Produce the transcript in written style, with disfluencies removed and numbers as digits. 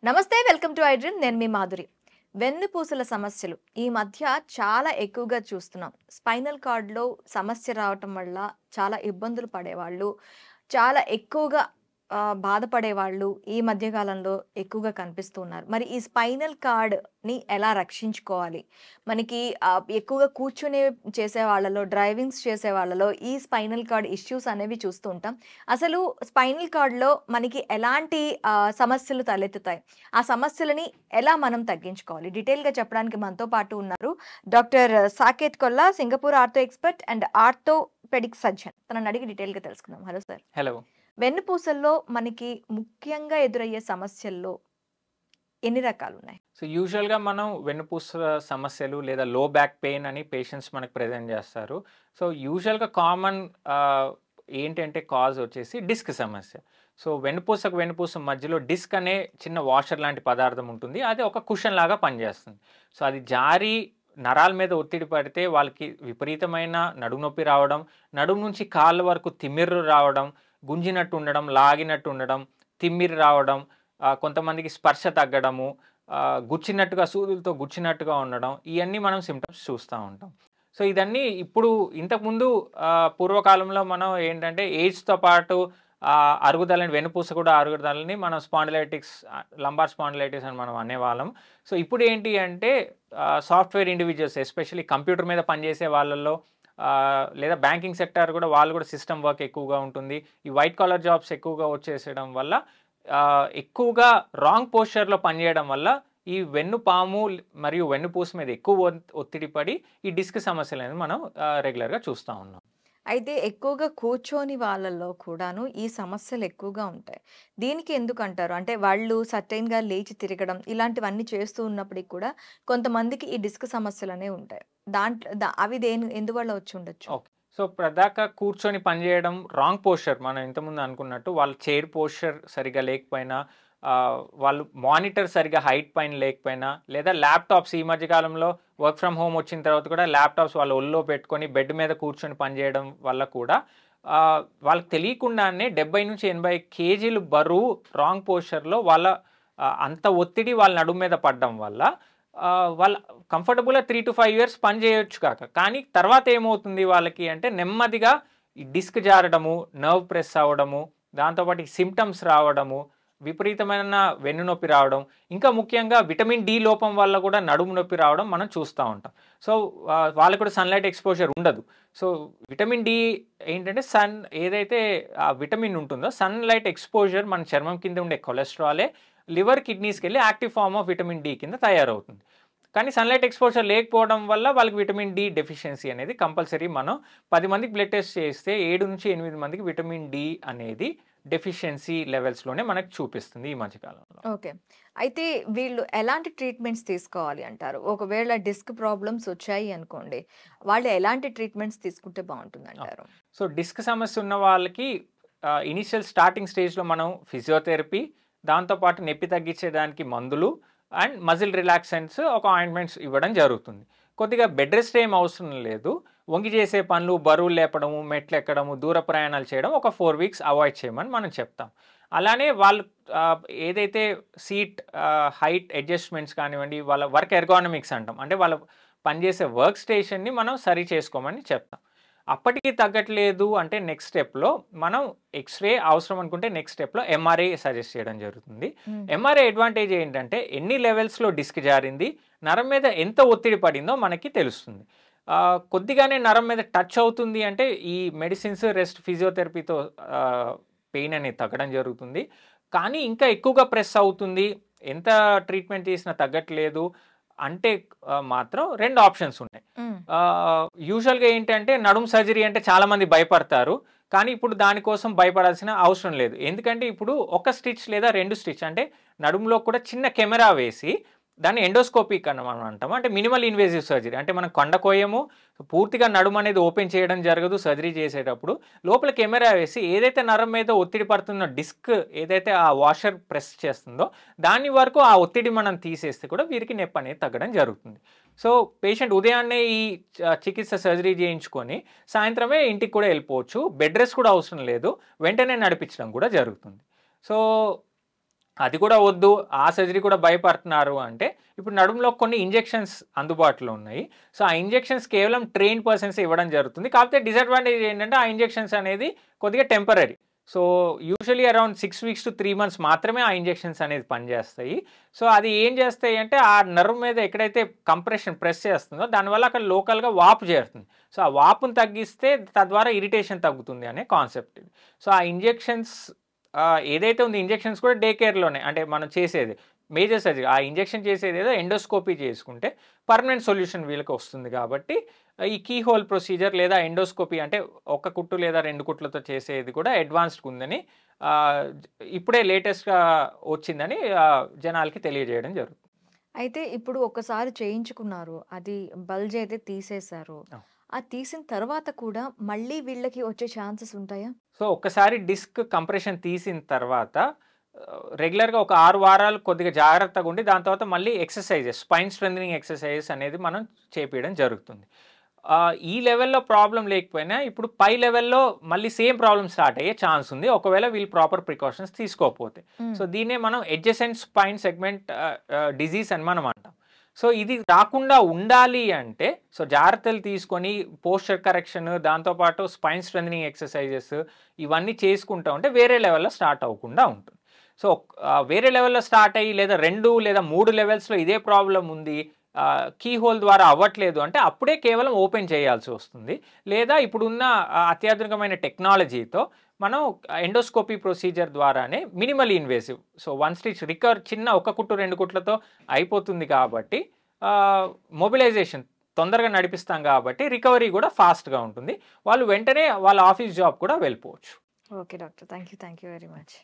నమస్తే welcome to iDream నేను మీ మాధురి. వెన్నుపూసల సమస్యలు ఈ మధ్య చాలా ఎక్కువగా చూస్తున్నాం. స్పైనల్ కార్డ్‌లో సమస్య రావటం వల్ల చాలా ఇబ్బందులు పడేవాళ్ళు, చాలా ఎక్కువగా బాధపడేవాళ్ళు ఈ మధ్య కాలంలో ఎక్కువగా కనిపిస్తూ ఉన్నారు. మరి ఈ స్పైనల్ కార్డ్‌ని ఎలా రక్షించుకోవాలి? మనకి ఎక్కువగా కూర్చొని చేసే వాళ్ళలో, డ్రైవింగ్స్ చేసే వాళ్ళలో ఈ స్పైనల్ కార్డ్ ఇష్యూస్ అనేవి చూస్తూ ఉంటాం. అసలు స్పైనల్ కార్డ్‌లో మనకి ఎలాంటి సమస్యలు తలెత్తుతాయి? ఆ సమస్యలని ఎలా మనం తగ్గించుకోవాలి? డీటెయిల్‌గా చెప్పడానికి మనతో పాటు ఉన్నారు doctor Saketh Kolla, Singapore ortho expert and orthopaedic surgeon. తనని అడిగి డీటెయిల్‌గా తెలుసుకుందాం. Hello sir. హలో. వెన్నుపూసల్లో మనకి ముఖ్యంగా ఎదురయ్యే సమస్యల్లో ఎన్ని రకాలున్నాయి? సో, యూజువల్‌గా మనం వెన్నుపూస సమస్యలు లేదా లో బ్యాక్ పెయిన్ అని పేషెంట్స్ మనకు ప్రెజెంట్ చేస్తారు. సో, యూజువల్‌గా కామన్ ఏంటంటే కాజ్ వచ్చేసి డిస్క్ సమస్య. సో, వెన్నుపూసకు వెన్నుపూస మధ్యలో డిస్క్ అనే చిన్న వాషర్ లాంటి పదార్థం ఉంటుంది. అది ఒక కుషన్ లాగా పనిచేస్తుంది. సో, అది జారి నరాల మీద ఒత్తిడి పడితే వాళ్ళకి విపరీతమైన నడుము నొప్పి రావడం, నడుము నుంచి కాళ్ళ వరకు తిమ్మిర్రు రావడం, గుంజినట్టు ఉండడం, లాగినట్టు ఉండడం, తిమ్మిరి రావడం, కొంతమందికి స్పర్శ తగ్గడము, గుచ్చినట్టుగా సూదులతో గుచ్చినట్టుగా ఉండడం, ఇవన్నీ మనం సిమ్టమ్స్ చూస్తూ ఉంటాం. సో, ఇదన్నీ ఇప్పుడు ఇంతకుముందు పూర్వకాలంలో మనం ఏంటంటే ఏజ్‌తో పాటు అరుగుదలని వెన్నుపూస కూడా అరుగుదలని మనం స్పాండిలైటిక్స్, లంబార్ స్పాండిలైటిస్ అని మనం అనేవాళ్ళం. సో, ఇప్పుడు ఏంటి అంటే సాఫ్ట్‌వేర్ ఇండివిడ్యువల్స్ ఎస్పెషల్లీ కంప్యూటర్ మీద పనిచేసే వాళ్ళలో లేదా బ్యాంకింగ్ సెక్టార్ కూడా వాళ్ళు కూడా సిస్టమ్ వర్క్ ఎక్కువగా ఉంటుంది. ఈ వైట్ కాలర్ జాబ్స్ ఎక్కువగా వచ్చేసేయడం వల్ల ఎక్కువగా రాంగ్ పోస్చర్‌లో పనిచేయడం వల్ల ఈ వెన్నుపాము మరియు వెన్నుపూస మీద ఎక్కువ ఒత్తిడి పడి ఈ డిస్క్ సమస్యలనేవి మనం రెగ్యులర్‌గా చూస్తా ఉన్నాం. అయితే ఎక్కువగా కూర్చోని వాళ్ళలో కూడాను ఈ సమస్యలు ఎక్కువగా ఉంటాయి. దీనికి ఎందుకంటారు? అంటే వాళ్ళు సర్టెయిన్‌గా లేచి తిరగడం ఇలాంటివన్నీ చేస్తూ ఉన్నప్పటికి కూడా కొంతమందికి ఈ డిస్క్ సమస్యలనేవి ఉంటాయి. దాంట్లో అవి ఎందువల్ల వచ్చుండొచ్చు? ఓకే. సో, ప్రదాకా కూర్చొని పనిచేయడం రాంగ్ పోస్చర్ మనం ఇంతకుముందు అనుకున్నట్టు వాళ్ళ చైర్ పోస్చర్ సరిగ్గా లేకపోయినా, వాళ్ళు మానిటర్ సరిగ్గా హైట్ పైన లేకపోయినా, లేదా ల్యాప్‌టాప్స్ ఈ మధ్య కాలంలో వర్క్ ఫ్రమ్ హోమ్ వచ్చిన తర్వాత కూడా ల్యాప్‌టాప్స్ వాళ్ళ ఒళ్ళో పెట్టుకొని బెడ్ మీద కూర్చొని పనిచేయడం వల్ల కూడా వాళ్ళకి తెలియకుండానే 70-80 కేజీలు బరువు రాంగ్ పోస్చర్‌లో వాళ్ళ అంత ఒత్తిడి వాళ్ళ నడుము మీద పడడం వల్ల వాళ్ళ కంఫర్టబుల్‌గా 3-5 ఇయర్స్ పని చేయొచ్చు కానీ తర్వాత ఏమవుతుంది వాళ్ళకి అంటే నెమ్మదిగా ఈ డిస్క్ జారడము, నర్వ్ ప్రెస్ అవ్వడము, దాంతోపాటు ఈ సిమ్టమ్స్ రావడము, విపరీతమైన వెన్నునొప్పి రావడం, ఇంకా ముఖ్యంగా విటమిన్ డి లోపం వల్ల కూడా నడుము నొప్పి రావడం మనం చూస్తూ ఉంటాం. సో, వాళ్ళకి కూడా సన్‌లైట్ ఎక్స్‌పోజర్ ఉండదు. సో, విటమిన్ డి ఏంటంటే ఏదైతే ఆ విటమిన్ ఉంటుందో సన్‌లైట్ ఎక్స్‌పోజర్ మన చర్మం కింద ఉండే కొలెస్ట్రాలే లివర్, కిడ్నీస్‌కెళ్ళి active form of vitamin D కింద తయారవుతుంది. కానీ సన్‌లైట్ ఎక్స్‌పోజర్ లేకపోవడం వల్ల వాళ్ళకి విటమిన్ డి డెఫిషియన్సీ అనేది కంపల్సరీ. మనం 10 మందికి బ్లడ్ టెస్ట్ చేస్తే 7-8 మందికి విటమిన్ డి అనేది డెఫిషియన్సీ లెవెల్స్‌లోనే మనకు చూపిస్తుంది ఈ మధ్య కాలంలో. ఓకే. అయితే వీళ్ళు ఎలాంటి ట్రీట్మెంట్స్ తీసుకోవాలి అంటారు? ఒకవేళ డిస్క్ ప్రాబ్లమ్స్ వచ్చాయి అనుకోండి, వాళ్ళు ఎలాంటి ట్రీట్మెంట్స్ తీసుకుంటే బావుంటుందంటారు? సో, డిస్క్ సమస్య ఉన్న వాళ్ళకి ఇనీషియల్ స్టార్టింగ్ స్టేజ్‌లో మనం ఫిజియోథెరపీ, దాంతోపాటు నొప్పి తగ్గించేదానికి మందులు అండ్ మజిల్ రిలాక్సెంట్స్, ఒక ఆయింట్మెంట్స్ ఇవ్వడం జరుగుతుంది. కొద్దిగా బెడ్ రెస్ట్ ఏం అవసరం లేదు. వంగి చేసే పనులు, బరువులు లేపడము, మెట్లెక్కడము, దూర ప్రయాణాలు చేయడం ఒక 4 వీక్స్ అవాయిడ్ చేయమని మనం చెప్తాం. అలానే వాళ్ళు ఏదైతే సీట్ హైట్ అడ్జస్ట్‌మెంట్స్ కానివ్వండి, వాళ్ళ వర్క్ ఎర్గానమిక్స్ అంటాం. అంటే వాళ్ళ పనిచేసే వర్క్ స్టేషన్‌ని మనం సరి చేసుకోమని చెప్తాం. అప్పటికి తగ్గట్లేదు అంటే నెక్స్ట్ స్టెప్‌లో మనం ఎక్స్‌రే అవసరం అనుకుంటే నెక్స్ట్ స్టెప్‌లో ఎంఆర్ఐ సజెస్ట్ చేయడం జరుగుతుంది. ఎంఆర్ఐ అడ్వాంటేజ్ ఏంటంటే ఎన్ని లెవెల్స్‌లో డిస్క్ జారింది, నరం మీద ఎంత ఒత్తిడి పడిందో మనకి తెలుస్తుంది. కొద్దిగానే నరం మీద టచ్ అవుతుంది అంటే ఈ మెడిసిన్స్, రెస్ట్, ఫిజియోథెరపీతో పెయిన్ అనేది తగ్గడం జరుగుతుంది. కానీ ఇంకా ఎక్కువగా ప్రెస్ అవుతుంది, ఎంత ట్రీట్మెంట్ చేసినా తగ్గట్లేదు అంటే మాత్రం 2 ఆప్షన్స్ ఉన్నాయి. యూజువల్‌గా ఏంటంటే నడుము సర్జరీ అంటే చాలామంది భయపడతారు. కానీ ఇప్పుడు దానికోసం భయపడాల్సిన అవసరం లేదు. ఎందుకంటే ఇప్పుడు ఒక స్టిచ్ లేదా 2 స్టిచ్ అంటే నడుములో కూడా చిన్న కెమెరా వేసి దాన్ని ఎండోస్కోపిక్ అని మనం అంటాము. అంటే మినిమల్ ఇన్వేజివ్ సర్జరీ. అంటే మనం కండ కోయము, పూర్తిగా నడుము అనేది ఓపెన్ చేయడం జరగదు సర్జరీ చేసేటప్పుడు. లోపల కెమెరా వేసి ఏదైతే నరం మీద ఒత్తిడి పడుతున్న డిస్క్ ఏదైతే ఆ వాషర్ ప్రెస్ చేస్తుందో దాని వరకు ఆ ఒత్తిడి మనం తీసేస్తే కూడా వీరికి నొప్పి అనేది తగ్గడం జరుగుతుంది. సో, పేషెంట్ ఉదయాన్నే ఈ చికిత్స సర్జరీ చేయించుకొని సాయంత్రమే ఇంటికి కూడా వెళ్ళిపోవచ్చు. బెడ్ రెస్ట్ కూడా అవసరం లేదు. వెంటనే నడిపించడం కూడా జరుగుతుంది. సో, అది కూడా వద్దు, ఆ సర్జరీ కూడా భయపడుతున్నారు అంటే ఇప్పుడు నడుములో కొన్ని ఇంజెక్షన్స్ అందుబాటులో ఉన్నాయి. సో ఆ ఇంజెక్షన్స్ కేవలం ట్రైన్ పర్సన్స్ ఇవ్వడం జరుగుతుంది. కాకపోతే డిసడ్వాంటేజ్ ఏంటంటే ఆ ఇంజెక్షన్స్ అనేది కొద్దిగా temporary. So usually around 6 weeks to 3 months మాత్రమే ఆ ఇంజెక్షన్స్ అనేది పనిచేస్తాయి. సో అది ఏం చేస్తాయి అంటే ఆ నర్వ్ మీద ఎక్కడైతే కంప్రెషన్ ప్రెస్ చేస్తుందో దానివల్ల అక్కడ లోకల్గా వాపు చేరుతుంది. సో ఆ వాపును తగ్గిస్తే తద్వారా ఇరిటేషన్ తగ్గుతుంది అనే కాన్సెప్ట్ ఇది. సో ఆ ఇంజెక్షన్స్ ఏదైతే ఉంది ఇంజెక్షన్స్ కూడా డే కేర్లోనే, అంటే మనం చేసేది మేజర్ సర్జరీ ఆ ఇంజెక్షన్ చేసేది ఏదో ఎండోస్కోపీ చేసుకుంటే పర్మనెంట్ సొల్యూషన్ వీళ్ళకి వస్తుంది. కాబట్టి ఈ కీ హోల్ ప్రొసీజర్ లేదా ఎండోస్కోపీ అంటే ఒక కుట్టు లేదా 2 కుట్లతో చేసేది కూడా అడ్వాన్స్డ్ ఉందని ఇప్పుడే లేటెస్ట్గా వచ్చిందని జనాలకి తెలియజేయడం జరుగుతుంది. అయితే ఇప్పుడు ఒక్కసారి చేయించుకున్నారు. అది బల్జ్ అయితే తీసేశారు. ఆ తీసిన తర్వాత కూడా మళ్ళీ వీళ్ళకి వచ్చే ఛాన్సెస్ ఉంటాయా? సో ఒక్కసారి డిస్క్ కంప్రెషన్ తీసిన తర్వాత రెగ్యులర్గా ఒక 6 వారాలు కొద్దిగా జాగ్రత్తగా ఉండి దాని తర్వాత మళ్ళీ ఎక్సర్సైజెస్, స్పైన్ స్ట్రెంథనింగ్ ఎక్సర్సైజెస్ అనేది మనం చేపించడం జరుగుతుంది. ఈ లెవెల్లో ప్రాబ్లం లేకపోయినా ఇప్పుడు పై లెవెల్లో మళ్ళీ సేమ్ ప్రాబ్లమ్ స్టార్ట్ అయ్యే ఛాన్స్ ఉంది ఒకవేళ వీళ్ళు ప్రాపర్ ప్రికాషన్స్ తీసుకోకపోతే. సో దీన్నే మనం ఎడ్జసెంట్ స్పైన్ సెగ్మెంట్ డిజీజ్ అని మనం అంటాం. సో ఇది రాకుండా ఉండాలి అంటే సో జాగ్రత్తలు తీసుకొని పోస్చర్ కరెక్షన్, దాంతోపాటు స్పైన్ స్ట్రెంథనింగ్ ఎక్సర్సైజెస్ ఇవన్నీ చేసుకుంటూ ఉంటే వేరే లెవెల్లో స్టార్ట్ అవ్వకుండా ఉంటుంది. సో వేరే లెవెల్లో స్టార్ట్ అయ్యి లేదా 2 లేదా 3 లెవెల్స్లో ఇదే ప్రాబ్లం ఉంది, కీ హోల్ ద్వారా అవ్వట్లేదు అంటే అప్పుడే కేవలం ఓపెన్ చేయాల్సి వస్తుంది. లేదా ఇప్పుడున్న అత్యాధునికమైన టెక్నాలజీతో మనం ఎండోస్కోపీ ప్రొసీజర్ ద్వారానే minimal invasive, so 1 stitch recover చిన్న 1 కుట్టు 2 కుట్లతో అయిపోతుంది. కాబట్టి మొబిలైజేషన్ తొందరగా నడిపిస్తాం కాబట్టి రికవరీ కూడా ఫాస్ట్గా ఉంటుంది. వాళ్ళు వెంటనే వాళ్ళ ఆఫీస్ జాబ్ కూడా వెళ్ళిపోవచ్చు. Okay doctor, thank you very much.